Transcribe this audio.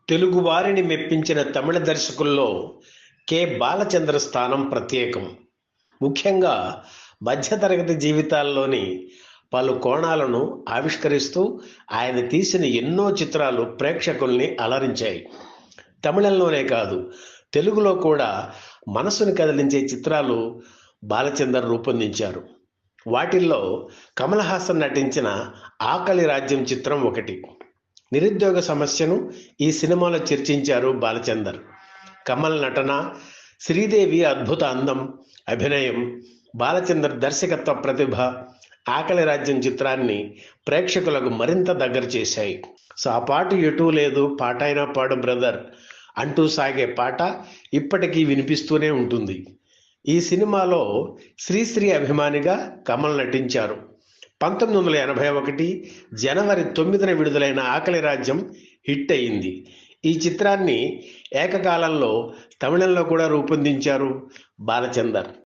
తెలుగు వారిని మెప్పించిన తమిళ దర్శకుల్లో బాలచంద్ర స్థానం ప్రత్యేకం. ముఖ్యంగా మధ్యతరగతి జీవితాల్లోని పలు కోణాలను ఆవిష్కరిస్తూ ఆయన తీసిన ఎన్నో చిత్రాలు ప్రేక్షకుల్ని అలరించాయి. తమిళంలోనే కాదు, తెలుగులో కూడా మనసుని కదిలించే చిత్రాలు బాలచందర్ రూపొందించారు. వాటిల్లో కమల్ హాసన్ నటించిన ఆకలి రాజ్యం చిత్రం ఒకటి. నిరుద్యోగ సమస్యను ఈ సినిమాలో చర్చించారు బాలచందర్. కమల్ నటన, శ్రీదేవి అద్భుత అందం, అభినయం, బాలచందర్ దర్శకత్వ ప్రతిభ ఆకలి రాజ్యం చిత్రాన్ని ప్రేక్షకులకు మరింత దగ్గర చేశాయి. సాపాటు ఎటూ లేదు పాటైనా పాడు బ్రదర్ అంటూ సాగే పాట ఇప్పటికీ వినిపిస్తూనే ఉంటుంది. ఈ సినిమాలో శ్రీశ్రీ అభిమానిగా కమల్ నటించారు. 1981 జనవరి 9న విడుదలైన ఆకలి రాజ్యం హిట్ అయింది. ఈ చిత్రాన్ని ఏకకాలంలో తమిళంలో కూడా రూపొందించారు బాలచందర్.